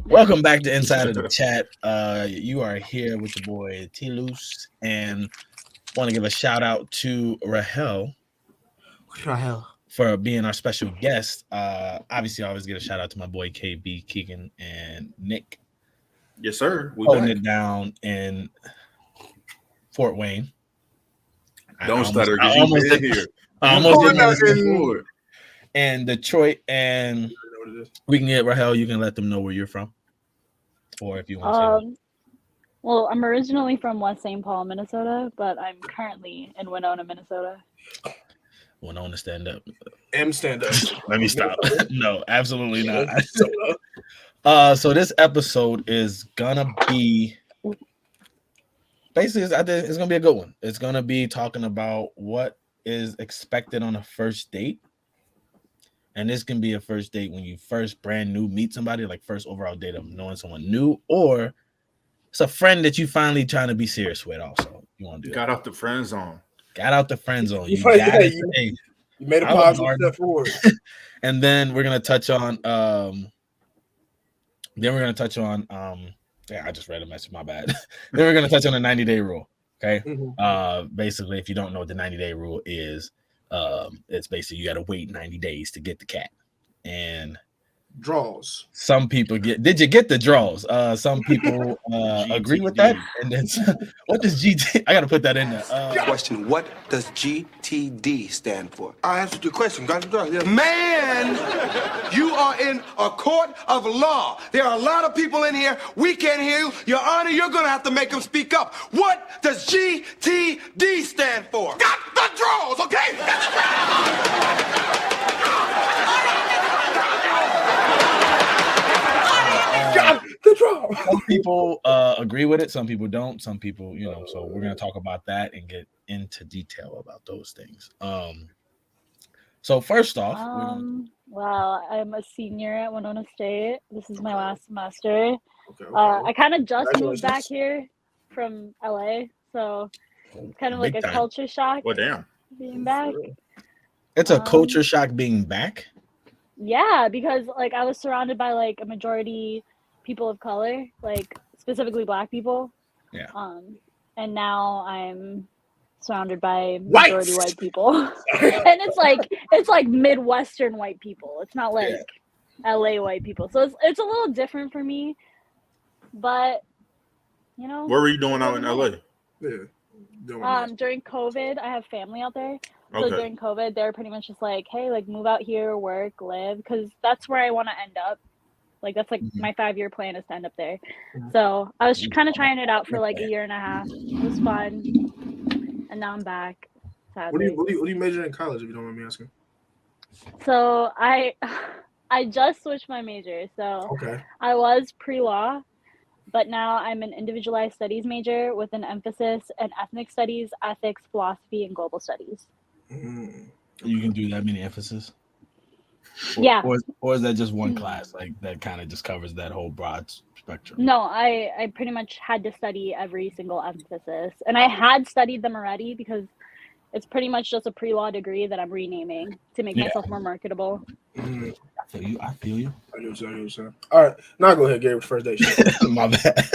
Welcome back to Inside of the Chat. You are here with your boy T Loose, and want to give a shout out to Rahel for being our special guest. Obviously, I always get a shout out to my boy KB, Keegan, and Nick. Yes, sir. We holding it down in Fort Wayne. Don't stutter, because you been here. I almost did and Detroit, and we can get Rahel. You can let them know where you're from, or if you want to. Well, I'm originally from West St. Paul, Minnesota, but I'm currently in Winona, Minnesota. Winona, stand up. Stand up. Let me stop. No, absolutely not. So this episode is gonna be basically, it's gonna be a good one. It's gonna be talking about what is expected on a first date. And this can be a first date when you first brand new meet somebody, like first overall date of knowing someone new, or it's a friend that you finally trying to be serious with. Also, you want to do got out the friend zone. Got out the friend zone. You made a positive step forward. And then we're gonna touch on. Yeah, I just read a message. My bad. Then we're gonna touch on the 90-day rule. Okay. Mm-hmm. Basically, if you don't know what the 90-day rule is. It's basically you got to wait 90 days to get the cat. And draws. Some people did you get the draws? Some people agree with that. And then what does GT? I got to put that in there. Question: what does GTD stand for? I answered your question. Got the yeah. Man, you are in a court of law. There are a lot of people in here. We can't hear you. Your Honor, you're going to have to make them speak up. What does GTD stand for? Got the draws, okay? Some people agree with it. Some people don't. Some people, so we're going to talk about that and get into detail about those things. So first off, well, I'm a senior at Winona State. This is my last semester. Okay. I kind of just moved back here from LA, so it's kind of like a culture shock. Well, damn. Being back. It's a culture shock being back? Yeah, because like I was surrounded by like a majority people of color, like specifically Black people. Yeah. And now I'm surrounded by majority white people. And it's like Midwestern white people. It's not like LA white people. So it's a little different for me. But what were you doing out in LA? Yeah. During COVID, I have family out there. So during COVID, they're pretty much just like, hey, like move out here, work, live, because that's where I want to end up. Like that's like my 5-year plan is to end up there. So I was kind of trying it out for like a year and a half. It was fun, and now I'm back. Sadly. What do you major in college, if you don't mind me asking? So I just switched my major. So I was pre-law, but now I'm an individualized studies major with an emphasis in ethnic studies, ethics, philosophy, and global studies. You can do that many emphasis? Yeah. Or is that just one class like that kind of just covers that whole broad spectrum? No, I pretty much had to study every single emphasis, and I had studied them already because it's pretty much just a pre-law degree that I'm renaming to make myself more marketable. I feel you. I do, sir. All right, now go ahead, Gary, with first date. My bad.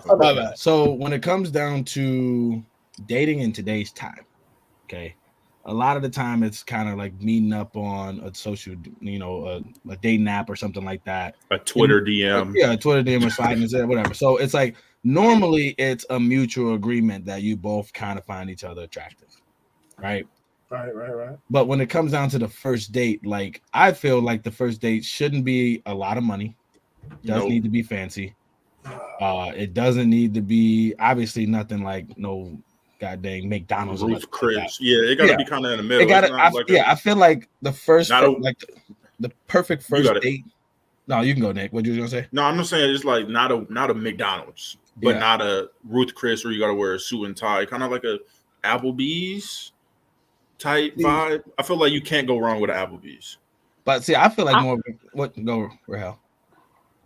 My bad. So when it comes down to dating in today's time, okay. A lot of the time, it's kind of like meeting up on a social, a dating app or something like that. A Twitter DM. Yeah, a Twitter DM or sliding there, whatever. So it's like normally it's a mutual agreement that you both kind of find each other attractive, right? Right. But when it comes down to the first date, like I feel like the first date shouldn't be a lot of money. It doesn't need to be fancy. It doesn't need to be obviously nothing like no. God dang McDonald's, Ruth Chris. Like it gotta be kind of in the middle. I feel like the first, the perfect first date. No, you can go, Nick. What you gonna say? No, I'm not saying it's like not a McDonald's, but not a Ruth Chris where you gotta wear a suit and tie. Kind of like a Applebee's type vibe. I feel like you can't go wrong with an Applebee's. But see, I feel like more. Go, Rahel.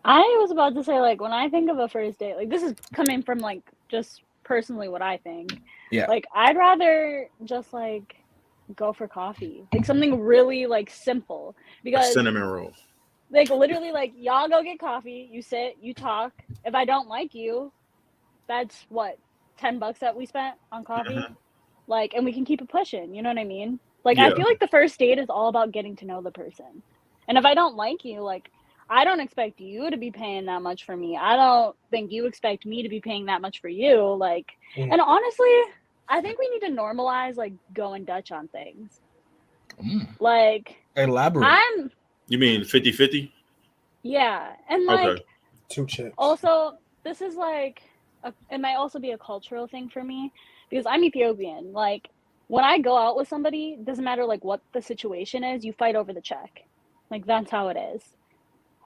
I was about to say, like, when I think of a first date, like this is coming from like just personally what I think. Yeah. Like I'd rather just like go for coffee, like something really like simple. Because a cinnamon roll. Like literally, like y'all go get coffee. You sit, you talk. If I don't like you, that's what $10 that we spent on coffee. Mhm. Like, and we can keep it pushing. You know what I mean? Like, Yeah. I feel like the first date is all about getting to know the person. And if I don't like you, like, I don't expect you to be paying that much for me. I don't think you expect me to be paying that much for you. Like, and honestly, I think we need to normalize like going Dutch on things. Like, elaborate. You mean 50-50? Yeah, and like Okay. 2 chicks. also, this is like it might also be a cultural thing for me because I'm Ethiopian. Like, when I go out with somebody, it doesn't matter like what the situation is, you fight over the check. Like, that's how it is.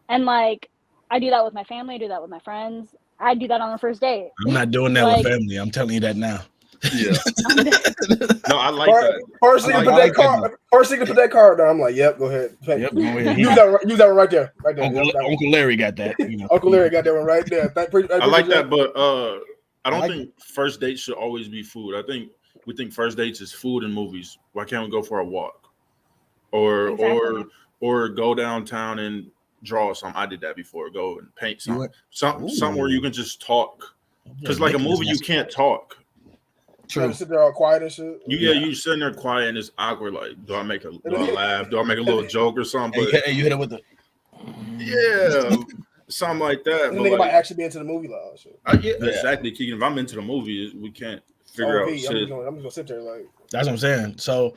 And like, I do that with my family, I do that with my friends. I do that on the first date. I'm not doing that Like- with family. I'm telling you that now. Yeah. No, I like that. First thing I to put like that card. First thing to put that card down. I'm like, yep, go ahead. Yep, go ahead. Use that one right there. Right there. Uncle Larry got that. You know. Uncle Larry got that one right there. I like that, but I don't like think first dates should always be food. I think we think first dates is food and movies. Why can't we go for a walk, or go downtown and draw something? I did that before. Go and paint something. Somewhere you can just talk. Because like a movie, you can't talk. True. Sit there all quiet and shit. You sitting there quiet and it's awkward. Like, do I laugh? Do I make a little joke or something? But you hit it with the something like that. And the nigga might actually be into the movie law. Exactly, Keegan. If I'm into the movie, we can't figure out shit. I'm just gonna sit there like. That's what I'm saying. So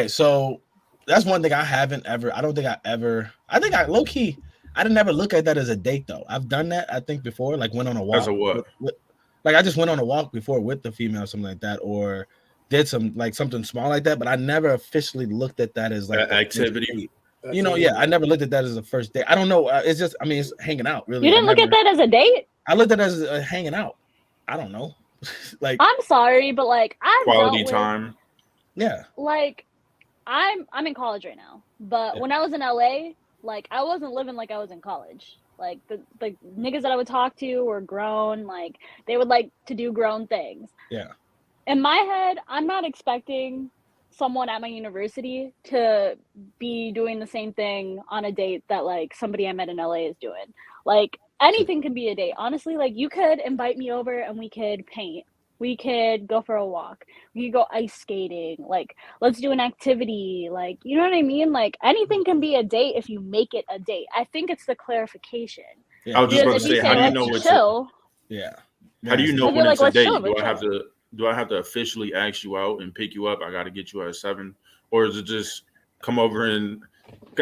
so that's one thing I haven't ever. I don't think I ever. I think I low key. I didn't ever look at that as a date though. I've done that I think before. Like went on a walk. As a what? Like I just went on a walk before with the female, something like that, or did some like something small like that. But I never officially looked at that as like activity. You know, I never looked at that as a first date. I don't know. It's just, I mean, it's hanging out. Really, you didn't look at that as a date. I looked at it as hanging out. I don't know. Like, I'm sorry, but like I've quality time. Yeah. Like, I'm in college right now, but when I was in LA, like I wasn't living like I was in college. Like the niggas that I would talk to were grown. Like they would like to do grown things. Yeah. In my head, I'm not expecting someone at my university to be doing the same thing on a date that like somebody I met in LA is doing. Like anything can be a date. Honestly, like you could invite me over and we could paint. We could go for a walk. We could go ice skating. Like, let's do an activity. Like, you know what I mean? Like, anything can be a date if you make it a date. I think it's the clarification. Yeah. I was just about to say, how do you know it's chill? How do you know when it's a date? Chill, do I have to officially ask you out and pick you up? I got to get you at 7, or is it just come over and?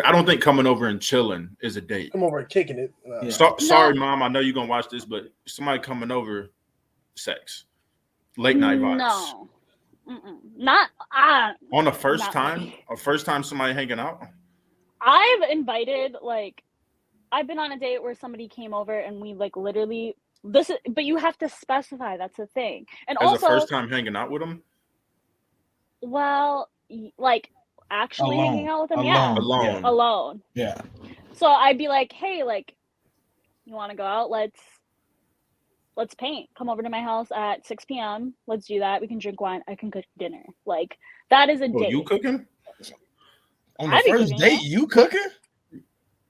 I don't think coming over and chilling is a date. Come over and kicking it. Sorry, Mom. I know you're gonna watch this, but somebody coming over, sex. Late night vibes. No, not on the first time. A first time somebody hanging out. I've invited I've been on a date where somebody came over and we like literally but you have to specify. That's the thing. And as also, a first time hanging out with them. Well, like actually hanging out with them, alone. Yeah. So I'd be like, hey, like, you want to go out? Let's paint. Come over to my house at 6 p.m. Let's do that. We can drink wine. I can cook dinner. Like, that is a date. You cooking? On the first date, you cooking?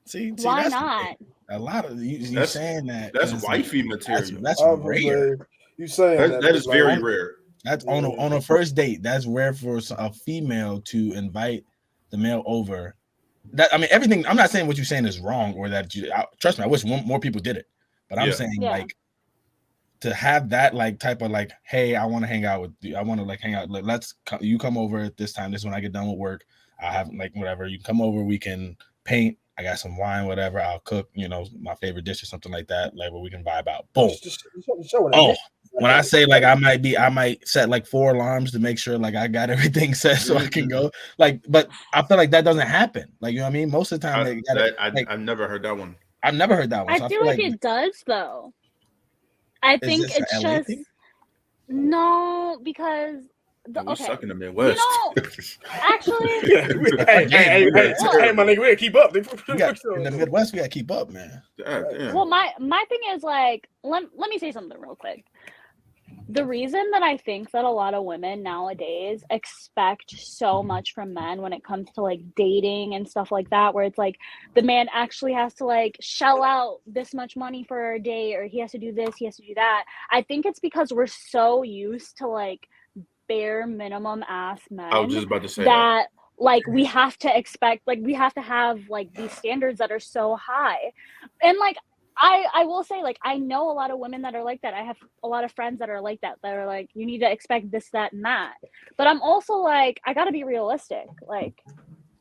See, why not? A lot of you saying that. That's wifey material. That's rare. You saying that is very rare. That's on a first date. That's rare for a female to invite the male over. That I mean, everything. I'm not saying what you're saying is wrong or that trust me. I wish more people did it, but I'm saying like to have that like type of like, hey, I want to hang out with you. I want to like hang out. You come over at this time. This is when I get done with work. I have like whatever. You come over. We can paint. I got some wine, whatever. I'll cook, my favorite dish or something like that, like where we can vibe out. Boom. When I say like I might set like 4 alarms to make sure like I got everything set so I can go. Like, but I feel like that doesn't happen. Like, you know what I mean? Most of the time, I've never heard that one. I've never heard that one. So I feel like it does though. I think it's just thing? No, because we suck in the Midwest. Actually, hey, my nigga, we gotta keep up. In the Midwest, we gotta keep up, man. God, well, my thing is like, let me say something real quick. The reason that I think that a lot of women nowadays expect so much from men when it comes to like dating and stuff like that, where it's like the man actually has to like shell out this much money for a date, or he has to do this, he has to do that. I think it's because we're so used to like bare minimum ass men I was just about to say that like we have to expect, like we have to have like these standards that are so high. And like I will say, like, I know a lot of women that are like that. I have a lot of friends that are like that are like, you need to expect this, that, and that. But I'm also like, I gotta be realistic. Like,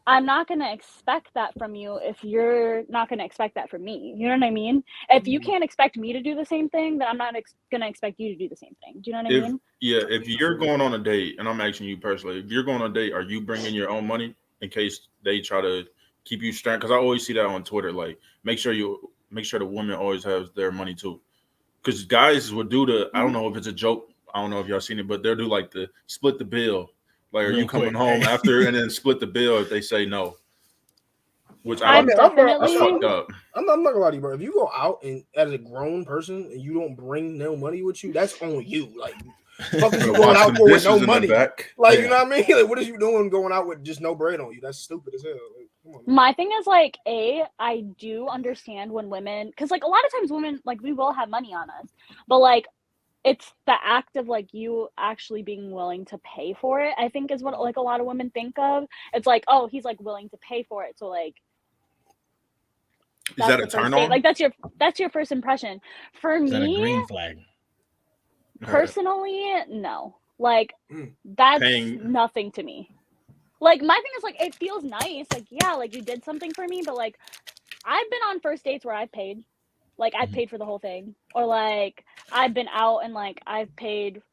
I'm not gonna expect that from you if you're not gonna expect that from me. You know what I mean? If you can't expect me to do the same thing, then I'm not gonna expect you to do the same thing. Do you know what I mean? Yeah, if you're going on a date, and I'm asking you personally, if you're going on a date, are you bringing your own money in case they try to keep you stranded? Because I always see that on Twitter. Like, make sure the woman always has their money too. Because guys would do I don't know if it's a joke. I don't know if y'all seen it, but they'll do like the split the bill. Like, are you coming home after, and then split the bill if they say no? Which that's fucked up. I'm not gonna lie to you, bro. If you go out and as a grown person and you don't bring no money with you, that's on you. Like, fuck is you going out for with no money? Like, you know what I mean? Like, what is you doing going out with just no bread on you? That's stupid as hell. Like, come on, my thing is like, I do understand when women, because like a lot of times women, like, we will have money on us, but like it's the act of like you actually being willing to pay for it, I think, is what like a lot of women think of. It's like, oh, he's like willing to pay for it, so like, is that a turn on? Like, that's your first impression. For me, is that a green flag? Personally, no. Like, that's nothing to me. Like, my thing is like, it feels nice. Like, yeah, like you did something for me, but like, I've been on first dates where I've paid. Like, I've paid for the whole thing. Or like, I've been out and like I've paid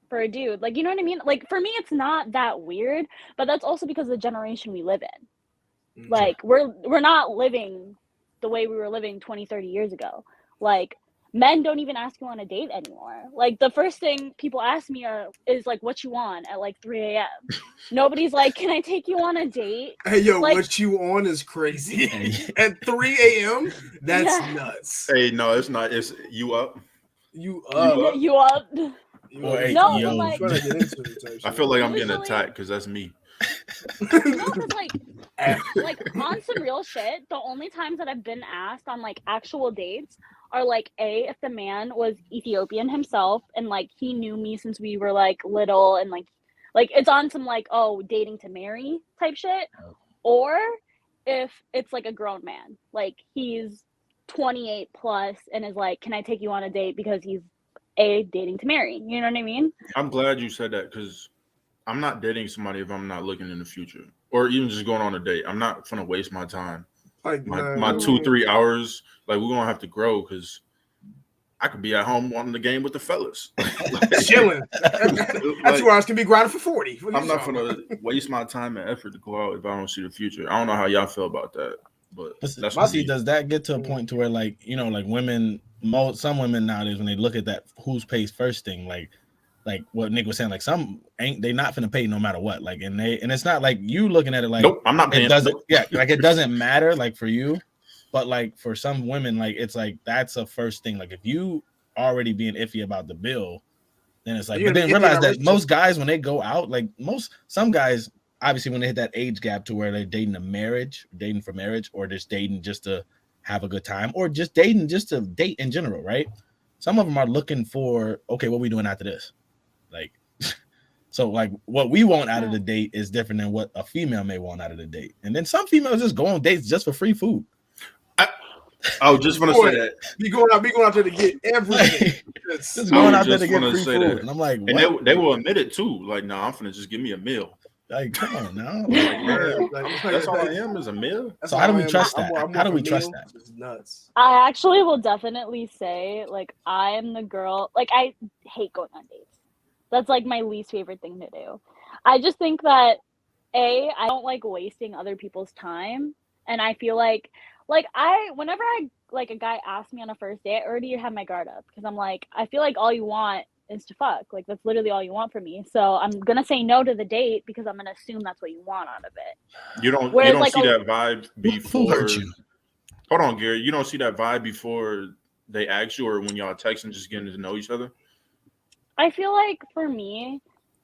for a dude. Like, you know what I mean? Like, for me, it's not that weird, but that's also because of the generation we live in. Like, we're not living the way we were living 20, 30 years ago. Like, men don't even ask you on a date anymore. Like, the first thing people ask me is like, what you on at like 3 a.m. Nobody's like, can I take you on a date? Hey, yo, like, what you on is crazy. At 3 a.m.? That's nuts. Hey, no, it's not. It's you up. You up. You up. No, but like, I feel like I'm getting attacked because that's me. No, because like on some real shit, the only times that I've been asked on like actual dates are like, if the man was Ethiopian himself and like he knew me since we were like little, and like it's on some like, oh, dating to marry type shit, or if it's like a grown man, like he's 28 plus and is like, can I take you on a date, because he's dating to marry. You know what I mean? I'm glad you said that, because I'm not dating somebody if I'm not looking in the future, or even just going on a date. I'm not gonna waste my time. Like my 2-3 hours. Like, we're gonna have to grow, because I could be at home watching the game with the fellas, chilling. That's where I was gonna be grinding for 40. I'm not gonna waste my time and effort to go out if I don't see the future. I don't know how y'all feel about that, but that's what does that get to a point to where, like, you know, like women, some women nowadays, when they look at that who's pays first thing, like what Nick was saying, like some they not finna pay no matter what. Like, and it's not like you looking at it like, nope, I'm not paying. Like it doesn't matter like for you, but like for some women, like it's like that's a first thing. Like if you already being iffy about the bill, then it's like, but then realize that most guys when they go out, like some guys obviously when they hit that age gap to where they're dating for marriage, or just dating just to have a good time, or just dating just to date in general, right? Some of them are looking for, okay, what we doing after this? Like, so like what we want out of the date is different than what a female may want out of the date. And then some females just go on dates just for free food. I was just gonna say that. Be going out there to get everything. Just going out there to get free food. That. And I'm like, what? And they will admit it too. Like, nah, I'm finna just give me a meal. Like, come on now. That's all I am, is a meal. So how do we trust that? How do we trust that? It's nuts. I actually will definitely say, like, I am the girl. Like, I hate going on dates. That's like my least favorite thing to do. I just think that I don't like wasting other people's time, and I feel like whenever a guy asks me on a first date, I already have my guard up, because I'm like, I feel like all you want is to fuck. Like, that's literally all you want from me. So I'm gonna say no to the date because I'm gonna assume that's what you want out of it. You don't like, see that vibe before. Hold on, Gary. You don't see that vibe before they ask you, or when y'all text and just getting to know each other? I feel like for me,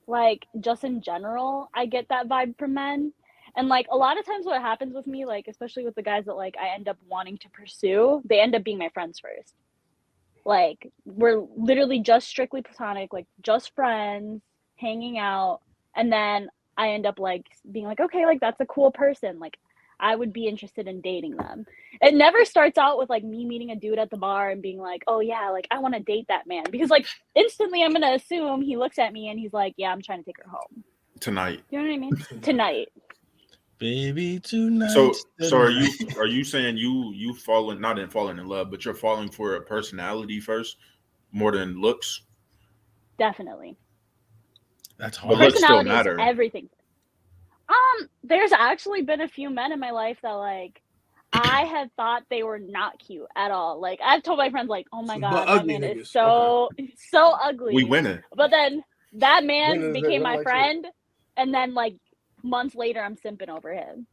like just in general, I get that vibe from men. And like a lot of times what happens with me, like especially with the guys that like I end up wanting to pursue, they end up being my friends first. Like we're literally just strictly platonic, like just friends, hanging out, and then I end up like being like, okay, like that's a cool person. Like I would be interested in dating them. It never starts out with like me meeting a dude at the bar and being like, oh yeah, like I want to date that man. Because like instantly I'm gonna assume he looks at me and he's like, yeah, I'm trying to take her home. Tonight. You know what I mean? Tonight. Baby, tonight. So are you saying you falling not in falling in love, but you're falling for a personality first more than looks? Definitely. That's hard. But looks still Personality matter. is everything. There's actually been a few men in my life that like I had thought they were not cute at all. Like I've told my friends like, oh my god, that man is so ugly. We winning. But then that man became my friend, and then like months later I'm simping over him.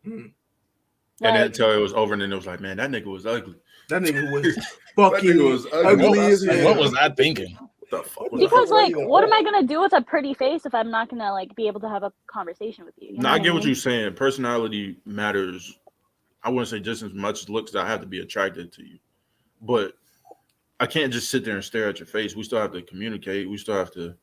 And then until it was over, and then it was like, man, that nigga was ugly. That nigga was fucking ugly as hell. What was I thinking? What the fuck? Because like, what am I gonna do with a pretty face if I'm not gonna like be able to have a conversation with you? No, I get what you're saying. Personality matters. I wouldn't say just as much as looks. That I have to be attracted to you, but I can't just sit there and stare at your face. We still have to communicate. We still have to.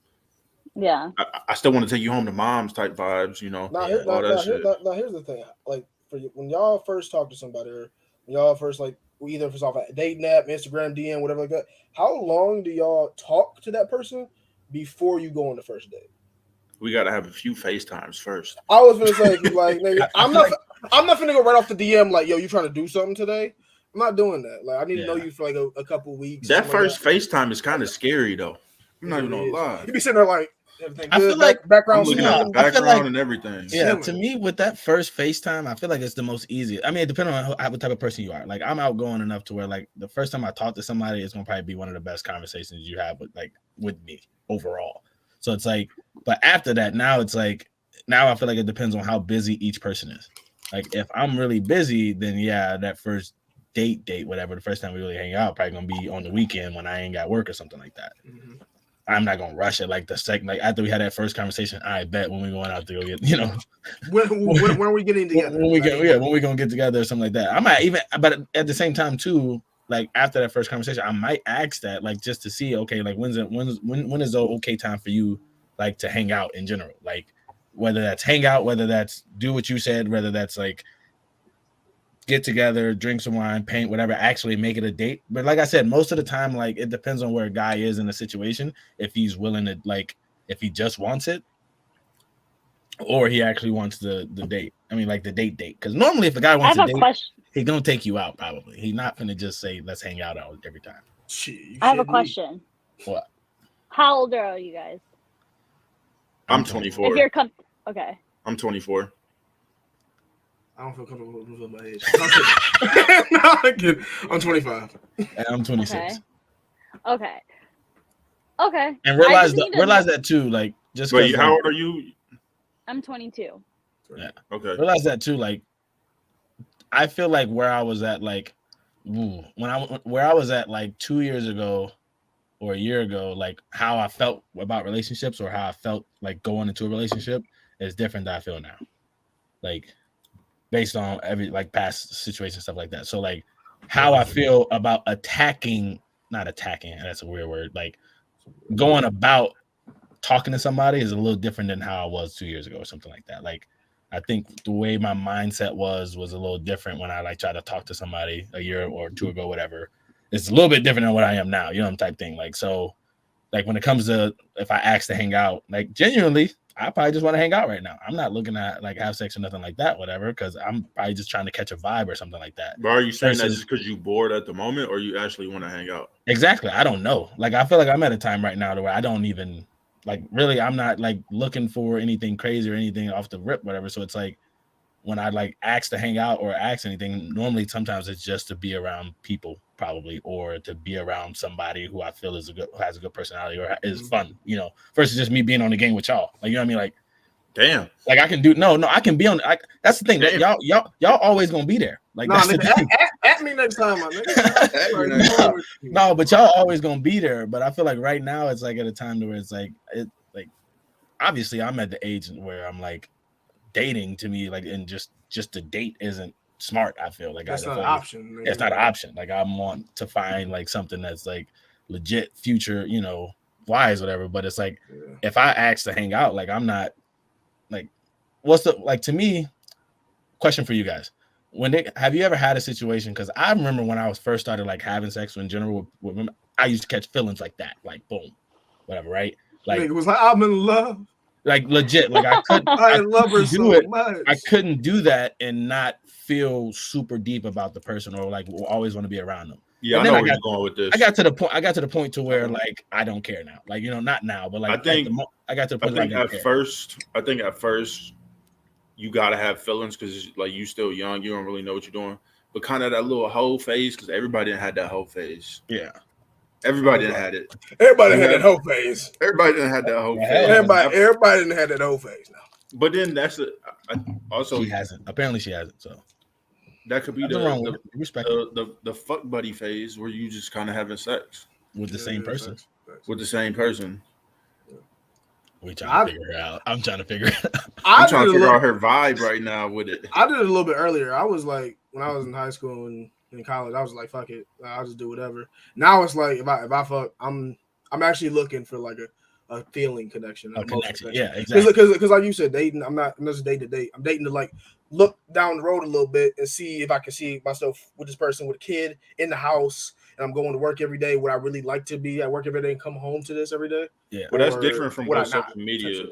Yeah. I still want to take you home to mom's type vibes. You know. Now, here's the thing. Like for you, when y'all first talk to somebody, or when y'all first like we either first off a dating app, Instagram DM, whatever like that. How long do y'all talk to that person before you go on the first date? We got to have a few FaceTimes first. I was gonna say like, nigga, I'm not finna go right off the DM like, yo, you trying to do something today? I'm not doing that. Like, I need to know you for like a couple weeks. That first FaceTime is kind of scary though. I'm not even gonna lie. You be sitting there like. Everything I feel like background, I'm looking at the background and everything. Yeah, to me, with that first FaceTime, I feel like it's the most easy. I mean, depending on what type of person you are. Like, I'm outgoing enough to where, like, the first time I talk to somebody, it's gonna probably be one of the best conversations you have with me overall. So it's like, but after that, now it's like, now I feel like it depends on how busy each person is. Like, if I'm really busy, then yeah, that first date, whatever, the first time we really hang out, probably gonna be on the weekend when I ain't got work or something like that. Mm-hmm. I'm not gonna rush it. Like the second, like after we had that first conversation, I bet when we going out to go get, you know, when are we getting together? When we gonna get together or something like that. I might even, but at the same time too, like after that first conversation, I might ask that, like just to see, okay, like when is the okay time for you, like to hang out in general, like whether that's hang out, whether that's do what you said, whether that's like get together, drink some wine, paint, whatever, actually make it a date. But like I said, most of the time, like it depends on where a guy is in the situation. If he's willing to, like, if he just wants it, or he actually wants the date. I mean, like the date. Because normally, if a guy wants a date, he's gonna take you out. Probably, he's not gonna just say let's hang out every time. I have a question. What? How old are you guys? I'm 24. If you're okay. I'm 24. I don't feel comfortable with my age. No, I'm kidding. I'm 25. And I'm 26. Okay. And realize that too. Like, just wait, how old are you? I'm 22. Yeah. Okay. Realize that too. Like, I feel like where I was at, like, where I was at, like 2 years ago or a year ago, like how I felt about relationships or how I felt like going into a relationship is different than I feel now. Like, based on every like past situation, stuff like that. So like how I feel about not attacking, that's a weird word, like going about talking to somebody is a little different than how I was 2 years ago or something like that. Like I think the way my mindset was a little different when I like tried to talk to somebody a year or two ago, whatever. It's a little bit different than what I am now, you know, type thing. Like, so like when it comes to if I ask to hang out, like genuinely, I probably just want to hang out right now. I'm not looking at like have sex or nothing like that, whatever, because I'm probably just trying to catch a vibe or something like that. But are you saying that just because you're bored at the moment, or you actually want to hang out? Exactly. I don't know. Like I feel like I'm at a time right now where I don't even like really. I'm not like looking for anything crazy or anything off the rip, whatever. So it's like when I like ask to hang out or ask anything, normally sometimes it's just to be around people, probably, or to be around somebody who I feel has a good personality or is fun, you know, versus just me being on the game with y'all. Like, you know what I mean? Like, damn. Like I can do I can be on. That's the thing. Y'all always gonna be there. Like, that's the thing. At me next time, my nigga. No, but y'all always gonna be there. But I feel like right now it's like at a time where it's like obviously I'm at the age where I'm like dating to me like and just to date isn't smart. I feel like that's not an option. It's not an option. Like I want to find like something that's like legit future, wise, whatever. But it's like if I ask to hang out, like I'm not like what's the like to me. Question for you guys: have you ever had a situation? Because I remember when I was first started like having sex in general with women, I used to catch feelings like that, like boom, whatever, right? Like it was like I'm in love. Like legit, like I love her so much. I couldn't do that and not feel super deep about the person or like always want to be around them. Yeah, I know where you're going with this. I got to the point to where like I don't care now. Like not now, but like I think I got to the point. I think at first you gotta have feelings because like you still young, you don't really know what you're doing. But kind of that little hoe phase because everybody didn't have that hoe phase. Yeah. Everybody didn't have it. Everybody had that hoe phase. Everybody didn't have that hoe phase. Everybody didn't have that hoe phase now. But then also she hasn't. Apparently she hasn't. So that could be the fuck buddy phase where you just kind of having sex with the same person. With the same person. We trying to figure it out. I'm trying to figure it out. I'm trying to figure out her vibe right now with it. I did it a little bit earlier. I was like when I was in high school and in college, I was like, fuck it, I'll just do whatever. Now it's like if I fuck, I'm actually looking for like a feeling connection, a connection. Yeah, exactly. Because like you said, dating. I'm not just date to date. I'm dating to like look down the road a little bit and see if I can see myself with this person with a kid in the house, and I'm going to work every day. Would I really like to be at work every day and come home to this every day? Yeah, well, that's different from what social media.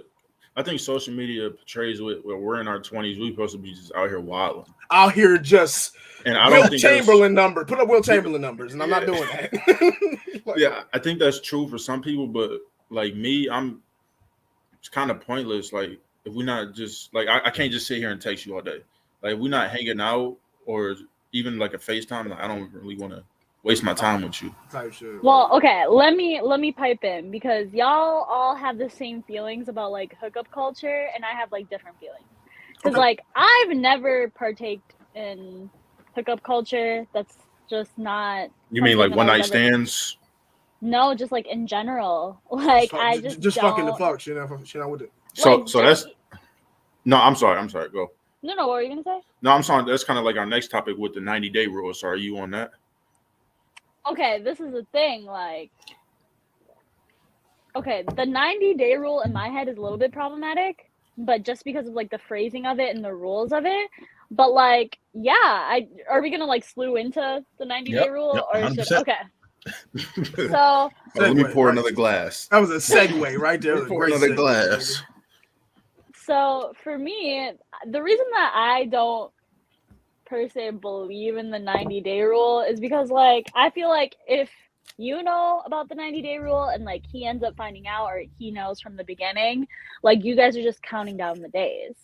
I think social media portrays where we're in our 20s. We're supposed to be just out here wilding. Out here just and I don't think Chamberlain number. Put up Will Chamberlain numbers, and I'm not doing that. Yeah, I think that's true for some people, but like me, it's kind of pointless. Like if we're not just like I can't just sit here and text you all day. Like if we're not hanging out or even like a FaceTime, like I don't really want to waste my time with you. Type shit. Well, okay, let me pipe in because y'all all have the same feelings about like hookup culture, and I have like different feelings. Because like I've never partaked in hookup culture. That's just not. You mean like one night stands? No, just like in general. Like I just fucking the fuck. She not with it. So that's. No, I'm sorry. Go. No, what were you gonna say? No, I'm sorry. That's kind of like our next topic with the 90-day rule. So are you on that? Okay, this is the thing, like, okay, the 90-day rule in my head is a little bit problematic, but just because of, like, the phrasing of it and the rules of it, but, like, yeah, are we gonna, like, slew into the 90-day rule, or okay. So let me pour another glass. That was a segue right there. Pour another glass. So, for me, the reason that I don't per se believe in the 90-day rule is because like I feel like if you know about the 90-day rule and like he ends up finding out or he knows from the beginning, like you guys are just counting down the days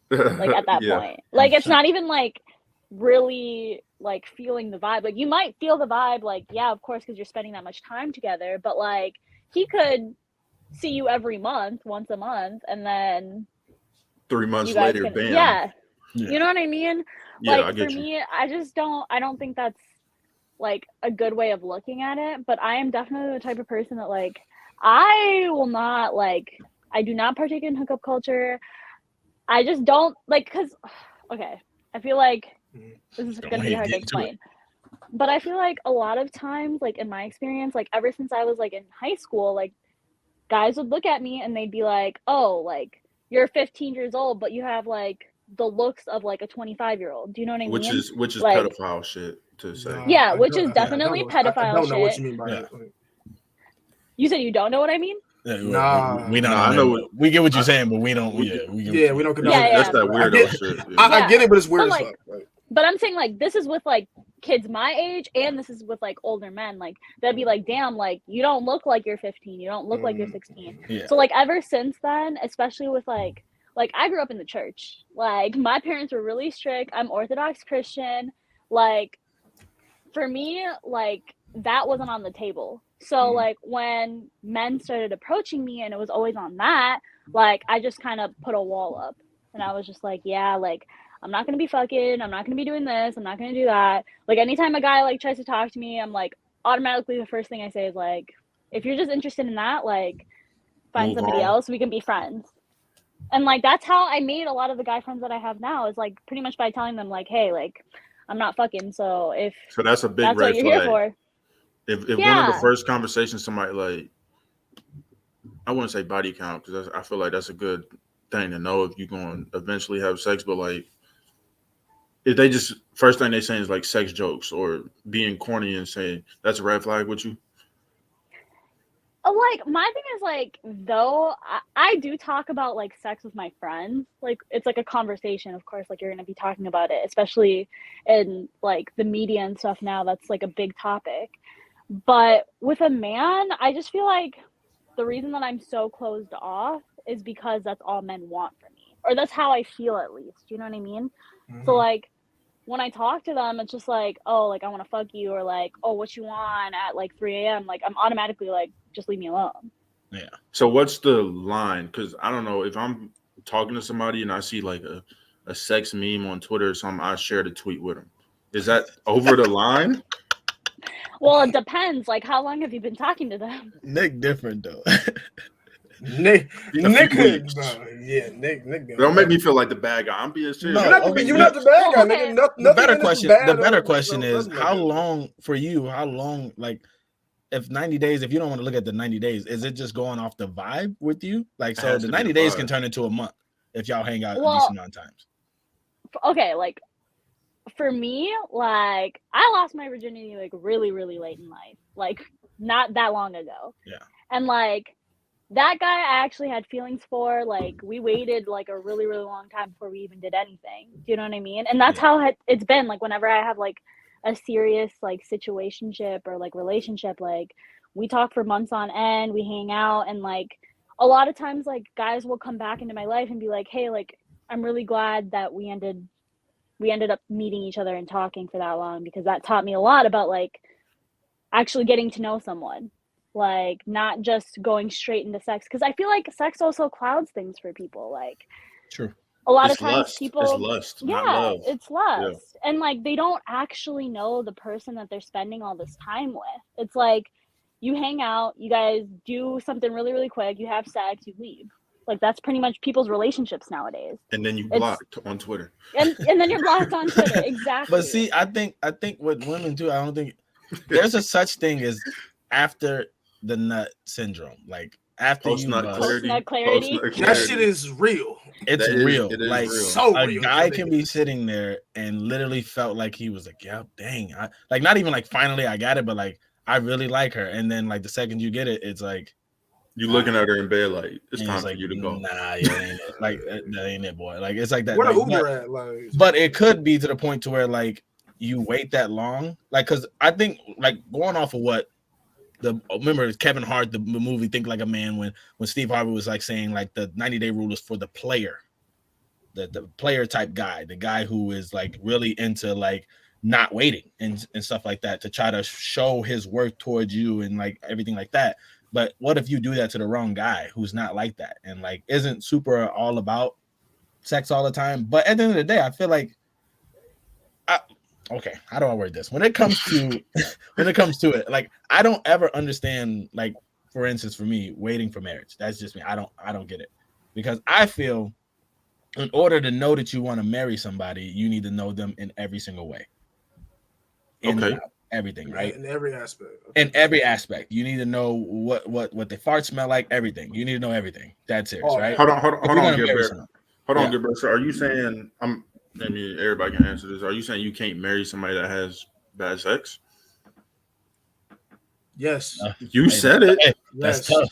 like at that point. Like it's not even like really like feeling the vibe. Like you might feel the vibe like yeah, of course, because you're spending that much time together, but like he could see you every month, once a month, and then 3 months later bam. Yeah. You know what I mean? Yeah, like for me, I don't think that's like a good way of looking at it, but I am definitely the type of person that like I will not like I do not partake in hookup culture. I just don't like because okay, I feel like this is gonna be hard to explain. But I feel like a lot of times, like in my experience, like ever since I was like in high school, like guys would look at me and they'd be like, oh, like you're 15 years old, but you have like the looks of like a 25-year-old. Do you know what I mean? Which is like, pedophile shit to say. Yeah, which is definitely pedophile shit. I don't know what you mean by that. You said you don't know what I mean? Yeah, we don't. I know. We get what you're saying, but we don't. We don't. That's that weirdo shit. I get it, but it's weird as fuck. But I'm saying like this is with like kids my age, and this is with like older men. Like they'd be like, "Damn, like you don't look like you're 15. You don't look like you're 16." Yeah. So like ever since then, especially with like I grew up in the church. Like my parents were really strict. I'm Orthodox Christian. Like for me, like that wasn't on the table. So like when men started approaching me and it was always on that, like I just kind of put a wall up and I was just like, yeah, like I'm not going to be fucking, I'm not going to be doing this, I'm not going to do that. Like, anytime a guy, like, tries to talk to me, I'm, like, automatically the first thing I say is, like, if you're just interested in that, like, find Move somebody on. else, we can be friends. And, like, that's how I made a lot of the guy friends that I have now, is, like, pretty much by telling them, like, hey, like, I'm not fucking, so if that's a big that's red what you're flag. here for. If one of the first conversations somebody, like, I wouldn't say body count, because I feel like that's a good thing to know if you're going to eventually have sex, but, like, if they just first thing they say is like sex jokes or being corny and saying that's a red flag with you. Like, my thing is, like, though I do talk about, like, sex with my friends, like, it's like a conversation, of course, like, you're gonna be talking about it, especially in, like, the media and stuff now, that's like a big topic. But with a man, I just feel like the reason that I'm so closed off is because that's all men want from me, or that's how I feel, at least, you know what I mean? So, like, when I talk to them, it's just like, oh, like, I want to fuck you, or like, oh, what you want at like 3 a.m. Like, I'm automatically like, just leave me alone. Yeah. So what's the line? Because I don't know, if I'm talking to somebody and I see like a sex meme on Twitter or something, I share the tweet with them. Is that over the line? Well, it depends. Like, how long have you been talking to them? Nick different though. Nick. Don't make me feel like the bad guy. I'm being serious. No, you're not the bad guy. Okay. Nigga, The better bad question is how long for you? How long? Like, if 90 days, if you don't want to look at the 90 days, is it just going off the vibe with you? Like, so the 90 days can turn into a month if y'all hang out a decent amount of times. Okay, like, for me, like, I lost my virginity like really, really late in life, like not that long ago. Yeah. And like, that guy I actually had feelings for. Like, we waited like a really, really long time before we even did anything. Do you know what I mean? And that's how it's been. Like, whenever I have like a serious like situationship or like relationship, like, we talk for months on end, we hang out, and like a lot of times like guys will come back into my life and be like, hey, like, I'm really glad that we ended up meeting each other and talking for that long, because that taught me a lot about like actually getting to know someone, like not just going straight into sex, because I feel like sex also clouds things for people. Like, true, a lot of times people, it's lust, not love. It's lust. And like, they don't actually know the person that they're spending all this time with. It's like, you hang out, you guys do something really, really quick, you have sex, you leave. Like, that's pretty much people's relationships nowadays. And then you blocked on Twitter. And then you're blocked on Twitter. Exactly. But see, I think with women too, I don't think there's a such thing as after the nut syndrome. Like, after post-nut clarity. That shit is real. It's real. It is like, real. So a real. guy can be sitting there and literally felt like he was like, yeah, dang. Like, not even like finally I got it, but like, I really like her. And then like the second you get it, it's like, you looking at her in bed like, it's time for you to go. Nah, yeah, ain't it. Like, that ain't it, boy. Like, it's like that. Where like, the Uber at? Like, but it could be to the point to where like you wait that long. Like, because I think like going off of what remember Kevin Hart, the movie Think Like a Man, when Steve Harvey was like saying like the 90-day rule is for the player, the player type guy, the guy who is like really into like not waiting and stuff like that, to try to show his worth towards you and like everything like that. But what if you do that to the wrong guy who's not like that and like isn't super all about sex all the time? But at the end of the day, I feel like, okay, how do I word this? When it comes to it, like, I don't ever understand, like, for instance, for me, waiting for marriage. That's just me. I don't get it, because I feel in order to know that you want to marry somebody, you need to know them in every single way. Okay. Everything, right? In every aspect. In every aspect. You need to know what the farts smell like, everything. You need to know everything. That's it, right? Hold on, Gilbert. So are you saying, I mean, everybody can answer this. Are you saying you can't marry somebody that has bad sex? Yes. You said it. That's yes. tough.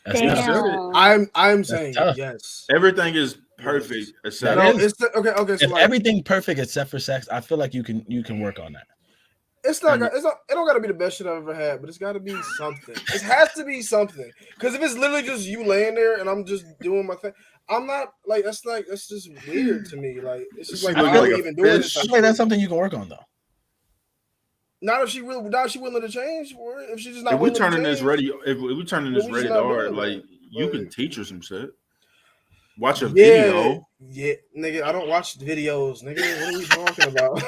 That's tough. I'm saying yes. Everything is perfect except okay. So if everything perfect except for sex, I feel like you can work on that. It don't got to be the best shit I've ever had, but it's got to be something. It has to be something. Because if it's literally just you laying there and I'm just doing my thing, I'm not like that's just weird to me. Like, it's just like why are we even doing this? I feel like that's something you can work on though. Not if she willing to change, or if she's just not. If we turning this ready, if we turning this ready hard, like you can teach her some shit. watch a video. Yeah, nigga, I don't watch videos, nigga. What are we talking about?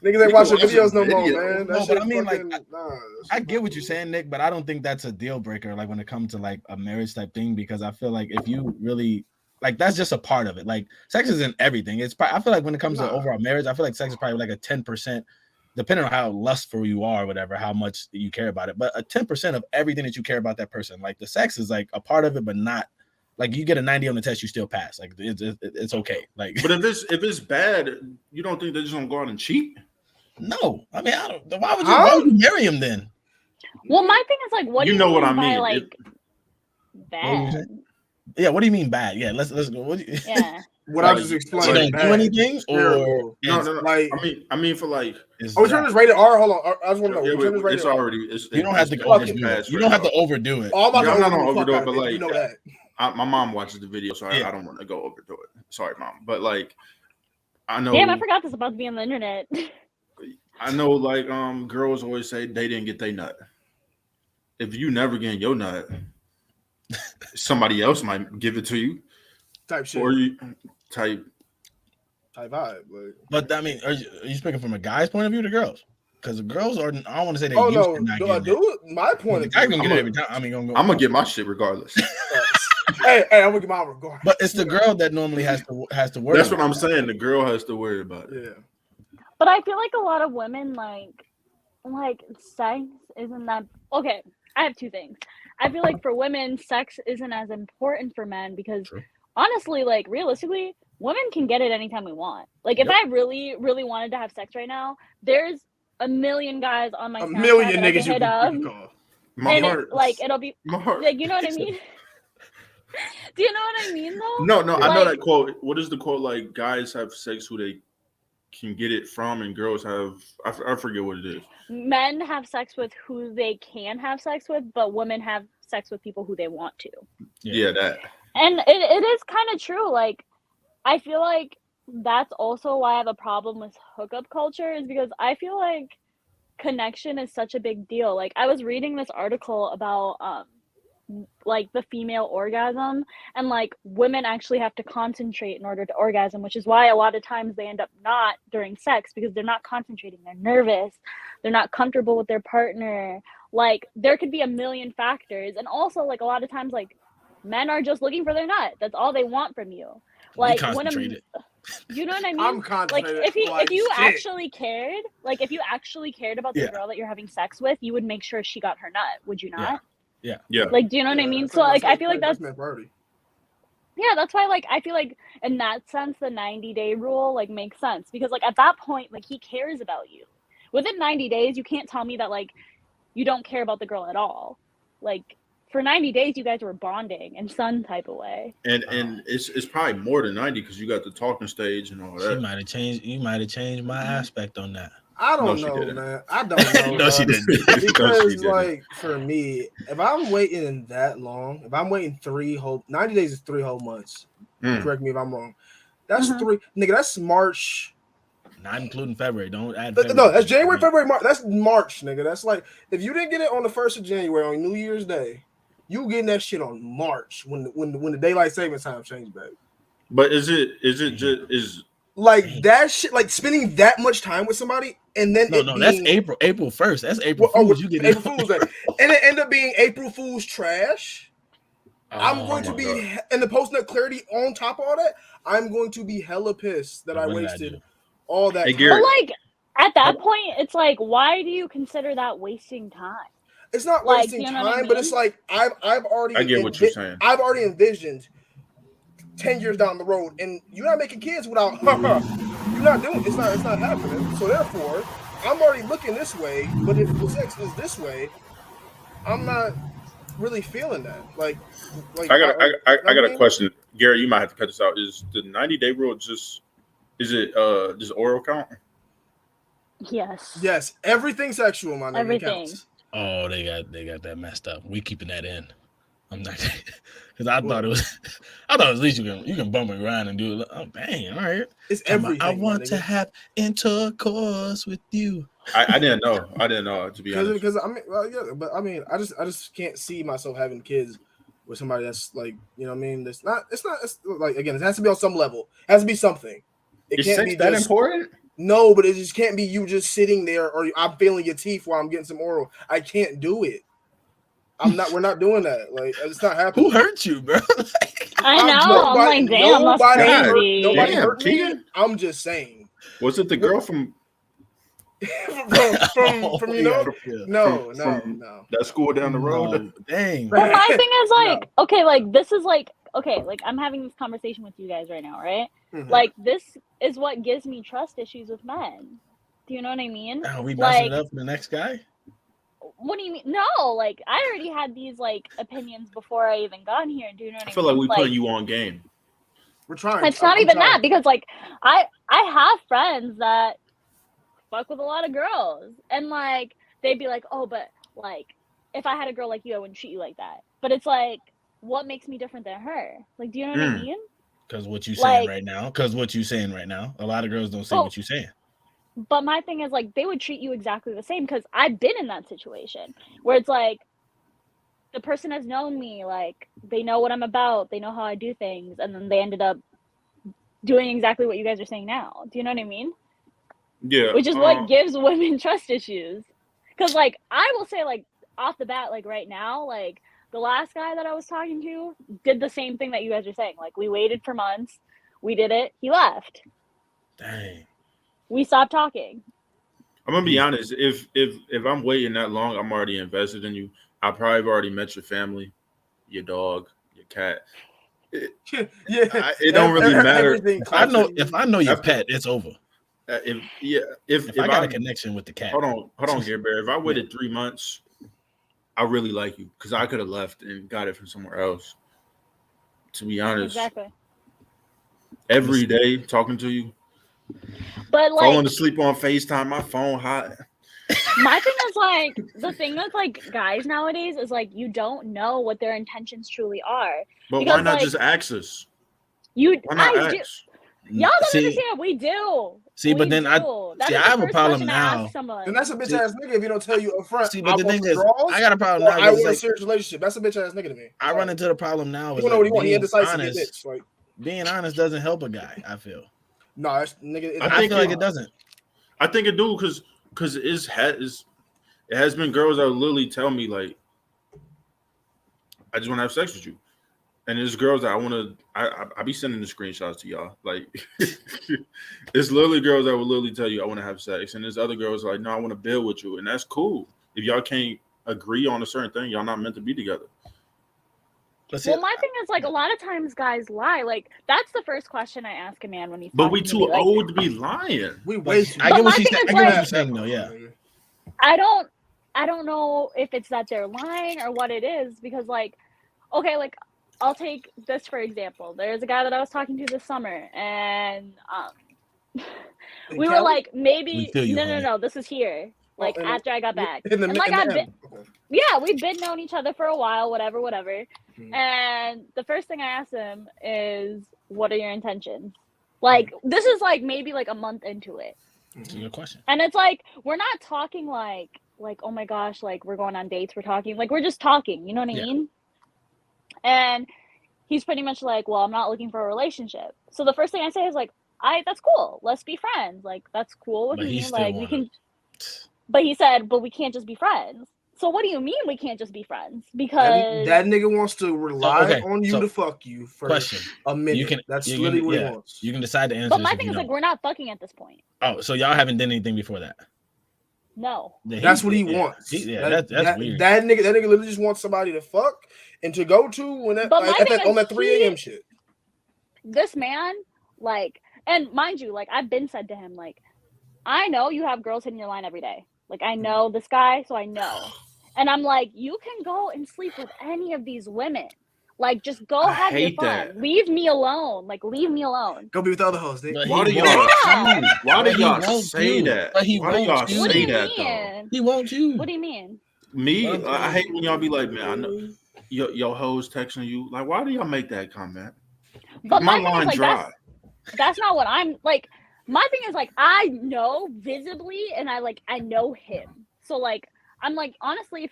Niggas ain't watching videos no more, man. No, but I mean, fucking, like, I get what you're saying, Nick, but I don't think that's a deal breaker, like when it comes to like a marriage type thing, because I feel like if you really like, that's just a part of it. Like, sex isn't everything. I feel like when it comes to overall marriage, I feel like sex is probably like a 10%, depending on how lustful you are, or whatever, how much you care about it. But a 10% of everything that you care about that person, like the sex is like a part of it, but not. Like you get a 90 on the test, you still pass. Like it's okay. Like, but if it's bad, you don't think they're just gonna go out and cheat? No, I mean, why would you marry him then? Well, my thing is like, what do you know what I mean? Like bad. Yeah, what do you mean bad? Yeah, let's go. Yeah. What I just explained. You don't do anything, or no. Like, I mean for like. Oh, turn this rated R. Hold on, I just want to know. It's already. You don't have to overdo it. You don't have to overdo it. I'm not overdo it, but like you know that. My mom watches the video, so I don't want to go overdo it. Sorry, mom, but like I know. Damn, I forgot this about to be on the internet. I know, like girls always say they didn't get their nut. If you never get your nut, somebody else might give it to you. Type shit. Or you type vibe. But I mean, are you speaking from a guy's point of view to girls? Because the girls are. I don't want to say they. Oh no, my point of view. I gonna get it every time. I mean, I'm gonna get my shit regardless. Hey, I'm gonna get my regard. But it's the girl that normally has to worry. That's what I'm saying. The girl has to worry about it. Yeah. But I feel like a lot of women like sex isn't that okay. I have two things. I feel like for women, sex isn't as important for men because honestly, like realistically, women can get it anytime we want. Like if I really, really wanted to have sex right now, there's a million guys on my Snapchat million that niggas you can call. It'll be like, you know what I mean? Do you know what I mean though? No, I know that quote. What is the quote? Like guys have sex who they can get it from, and girls have I forget what it is. Men have sex with who they can have sex with, but women have sex with people who they want to. Yeah, that. And it is kind of true. Like, I feel like that's also why I have a problem with hookup culture is because I feel like connection is such a big deal. Like, I was reading this article about like the female orgasm, and like women actually have to concentrate in order to orgasm, which is why a lot of times they end up not during sex because they're not concentrating, they're nervous, they're not comfortable with their partner. Like there could be a million factors, and also like a lot of times like men are just looking for their nut. That's all they want from you. Like when you know what I mean? I'm like if you actually cared, like if you actually cared about the girl that you're having sex with, you would make sure she got her nut, would you not? Yeah. Like, do you know what I mean? So, like, I feel like that's my priority. Yeah, that's why, like, I feel like in that sense, the 90-day rule, like, makes sense. Because, like, at that point, like, he cares about you. Within 90 days, you can't tell me that, like, you don't care about the girl at all. Like, for 90 days, you guys were bonding in some type of way. And it's probably more than 90 because you got the talking stage and all that. You might have changed my aspect on that. I don't know, man. I don't know. No, she didn't. Because, like, for me, if I'm waiting that long, if I'm waiting 90 days is 3 whole months. Correct me if I'm wrong. That's 3. Nigga, that's March. Not including February. Don't add February. No, that's January, February, March. That's March, nigga. That's like, if you didn't get it on the 1st of January on New Year's Day, you getting that shit on March when the daylight savings time changed back. But is it like that shit, like spending that much time with somebody and then that's April 1st. That's April Fool's. You get April Fool's Day, and it end up being April Fool's trash. I'm going to be in the post-nut clarity on top of all that. I'm going to be hella pissed that I wasted all that time. But like at that point, it's like, why do you consider that wasting time? It's not wasting time, but it's like I've already. I get what you're saying. I've already envisioned 10 years down the road, and you're not making kids without. You're not doing. It's not happening. So therefore, I'm already looking this way. But if the sex is this way, I'm not really feeling that. Like I got a question, Gary. You might have to cut this out. Is the 90-day rule just oral count? Yes. Yes. Everything sexual, my name. Everything. Counts. Oh, they got that messed up. We keeping that in. I'm not because I thought it was at least you can bump it around and do it. Oh dang, all right. It's everything. I want to have intercourse with you. I didn't know to be honest. Because I mean, I just can't see myself having kids with somebody that's like, you know what I mean? It's like, again, it has to be on some level. It has to be something. It Is can't sex be that just important? no, but it just can't be you just sitting there or I'm feeling your teeth while I'm getting some oral. I can't do it. We're not doing that. Like, it's not happening. Who hurt you, bro? I know. I'm like, damn, that's crazy. Nobody hurt me. I'm just saying. Was it the girl from from you know? No. That school down the road. No, dang. But my thing is like, okay, like this is like, okay, like I'm having this conversation with you guys right now, right? Mm-hmm. Like this is what gives me trust issues with men. Do you know what I mean? Are we messing it up for the next guy? What do you mean? No, like I already had these like opinions before I even got here. Do you know what I mean? I feel like we putting you on game. We're trying. It's not even that, because like I have friends that fuck with a lot of girls, and like they'd be like, oh, but like if I had a girl like you, I wouldn't treat you like that. But it's like, what makes me different than her? Like, do you know what I mean? Because what you saying right now. A lot of girls don't say what you're saying. But my thing is, like, they would treat you exactly the same, because I've been in that situation where it's like the person has known me, like they know what I'm about, they know how I do things, and then they ended up doing exactly what you guys are saying now. Do you know what I mean? Yeah. Which is what gives women trust issues. Because, like, I will say, like, off the bat, like right now, like the last guy that I was talking to did the same thing that you guys are saying. Like, we waited for months, we did it, he left. Dang. We stopped talking. I'm gonna be honest. If I'm waiting that long, I'm already invested in you. I probably have already met your family, your dog, your cat. It don't really matter. If I know your pet, it's over. If I got a connection with the cat. Hold on, Gary Bear. If I waited 3 months, I really like you, because I could have left and got it from somewhere else. To be honest, exactly. Every day talking to you. But like falling asleep on FaceTime, my phone hot. My thing is like the thing with like guys nowadays is like you don't know what their intentions truly are. But because, why not just ask us? Why not ask? Y'all don't understand. We do. But then I have a problem now. And that's a bitch ass nigga if you don't tell you up front. See, but the thing is, I got a problem now. I want a serious relationship. That's a bitch ass nigga to me. I run into the problem now. You don't know what he wants. He indecisive bitch. Like being honest doesn't help a guy. I feel. No, that's nigga. I feel like it doesn't. I think it do because it has been girls that literally tell me like, I just want to have sex with you, and there's girls that I be sending the screenshots to y'all. Like, it's literally girls that will literally tell you I want to have sex, and there's other girls like, no, I want to build with you, and that's cool. If y'all can't agree on a certain thing, y'all not meant to be together. Well, my thing is like a lot of times guys lie. Like that's the first question I ask a man when he's. But we too old to be lying. We way too. I get what you're saying though. Yeah. I don't know if it's that they're lying or what it is, because like, okay, like I'll take this for example. There's a guy that I was talking to this summer, and we were like maybe no. This is here. Like after I got back, and like we've been known each other for a while, whatever. Mm-hmm. And the first thing I asked him is, "What are your intentions?" Like this is like maybe like a month into it. That's a good question. And it's like we're not talking like oh my gosh, like we're going on dates. We're talking like we're just talking. You know what I mean? And he's pretty much like, "Well, I'm not looking for a relationship." So the first thing I say is like, that's cool. Let's be friends. Like that's cool with me. Like we can." But he said, "But we can't just be friends." So what do you mean we can't just be friends? Because that nigga wants to rely on you to fuck you for a minute. That's literally what he wants. You can decide to answer. But my thing is like we're not fucking at this point. Oh, so y'all haven't done anything before that? No. That's what he wants. That's weird. That nigga literally just wants somebody to fuck and to go to when on that 3 a.m. shit. This man, like, and mind you, like I've been said to him, like, I know you have girls hitting your line every day. Like I know this guy, so I know. And I'm like, you can go and sleep with any of these women. Like, just go have your fun. That. Leave me alone. Like, leave me alone. Go be with the other hosts. Why do y'all say that? Why do y'all say that, though? He won't you. What do you mean? Me? I hate when y'all be like, man, I know your hoes texting you. Like, why do y'all make that comment? But my line is, like, dry. That's not what I'm, like, my thing is, like, I know visibly, and I know him. So, like, I'm like, honestly,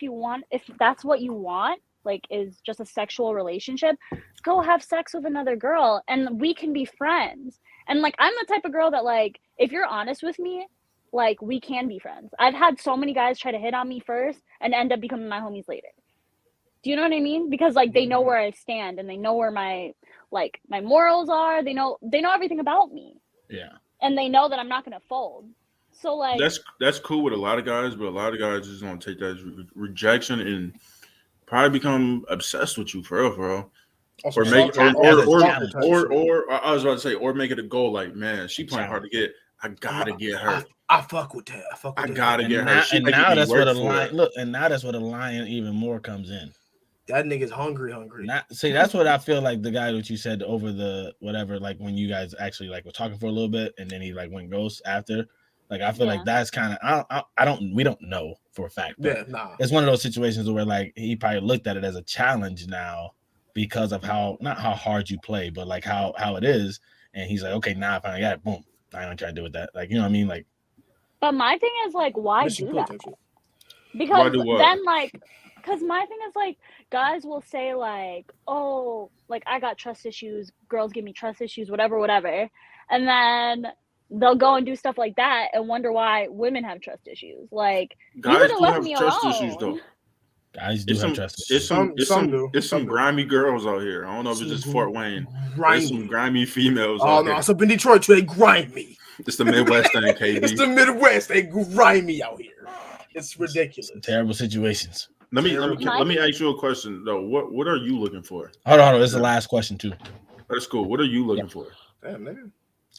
if that's what you want, like is just a sexual relationship, go have sex with another girl and we can be friends. And like I'm the type of girl that like if you're honest with me, like we can be friends. I've had so many guys try to hit on me first and end up becoming my homies later. Do you know what I mean? Because like they know where I stand and they know where my morals are. They know everything about me. Yeah. And they know that I'm not gonna fold. So like that's cool with a lot of guys, but a lot of guys just gonna take that as rejection and probably become obsessed with you for real. Or make I was about to say, or make it a goal. Like, man, she playing hard to get. I gotta get her. I fuck with that. I gotta get her. And now that's where the line. Look, and now that's where the line even more comes in. That nigga's hungry. See, that's what I feel like the guy that you said over the whatever, like when you guys actually like were talking for a little bit and then he like went ghost after. Like I feel like that's kind of we don't know for a fact. But it's one of those situations where like he probably looked at it as a challenge now because of not how hard you play, but like how it is. And he's like, okay, now I finally got it. Boom. I ain't trying to do with that. Like, you know what I mean? Like, but my thing is like, why do that? Because then like, because my thing is like, guys will say like, oh, like I got trust issues. Girls give me trust issues, whatever. And then they'll go and do stuff like that and wonder why women have trust issues. Like, guys you would have left me trust alone. Issues though. Guys do have trust issues. It's some grimy girls out here. I don't know if it's just Fort Wayne. There's some grimy females. Oh no, it's up in Detroit too. They grimy. It's the Midwest thing, KB. It's the Midwest. They grimy out here. It's ridiculous. Some terrible situations. Let me ask you a question though. What are you looking for? Hold on. This is the last question too. That's cool. What are you looking for? Damn, man.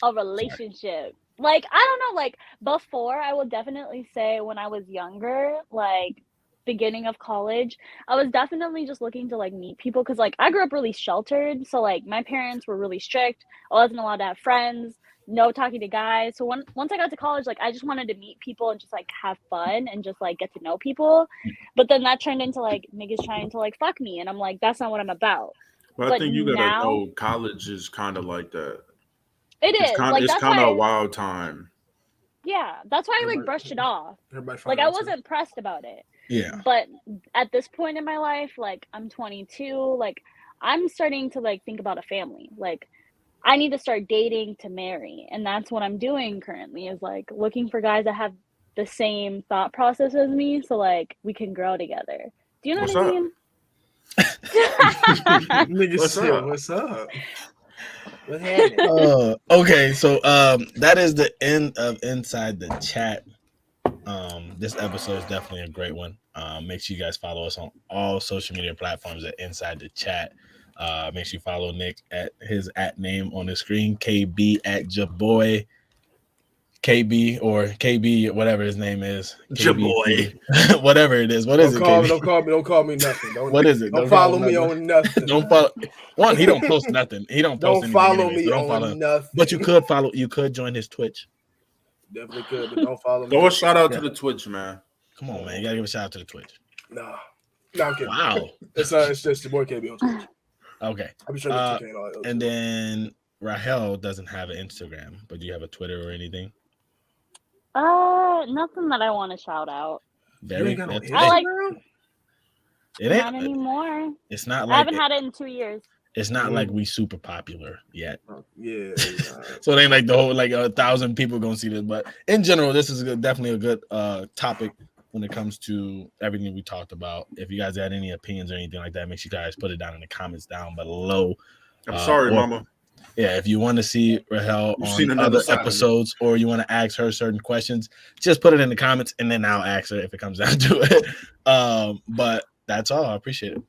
A relationship. Like I don't know. Like before, I would definitely say when I was younger, like beginning of college, I was definitely just looking to like meet people because like I grew up really sheltered. So like my parents were really strict. I wasn't allowed to have friends. No talking to guys. So once I got to college, like I just wanted to meet people and just like have fun and just like get to know people. But then that turned into like niggas trying to like fuck me, and I'm like, that's not what I'm about. But I think you gotta know college is kind of like that. It's kind of a wild time. Yeah, that's why I like brushed it off. Like I wasn't pressed about it. Yeah. But at this point in my life, like I'm 22, like I'm starting to like think about a family. Like I need to start dating to marry. And that's what I'm doing currently is like looking for guys that have the same thought process as me. So like we can grow together. Do you know what I mean? What's up? What happened? Okay, so that is the end of Inside the Chat. This episode is definitely a great one. Make sure you guys follow us on all social media platforms at Inside the Chat. Make sure you follow Nick at his @name on the screen, KB at Jaboy, KB or KB, whatever his name is, Jaboy, whatever it is. What is it? Don't call me nothing. What is it? Don't follow me on nothing. Don't follow. One, he don't post nothing. He don't post. Don't follow me on nothing. But you could follow. You could join his Twitch. Definitely could, but don't follow me. Throw a shout out to the Twitch, man. Come on, man. You gotta give a shout out to the Twitch. No, I'm kidding. Wow. It's just your boy KB on Twitch. Okay. I'm sure and then Rahel doesn't have an Instagram, but do you have a Twitter or anything? Nothing that I want to shout out. Very good. It ain't not anymore. It's not like I haven't had it in 2 years. It's not like we super popular yet. Yeah. So it ain't like the whole like 1,000 people gonna see this, but in general, this is definitely a good topic when it comes to everything we talked about. If you guys had any opinions or anything like that, make sure you guys put it down in the comments down below. I'm sorry, Mama. Yeah, if you want to see Rahel on other episodes or you want to ask her certain questions, just put it in the comments and then I'll ask her if it comes down to it. But that's all. I appreciate it.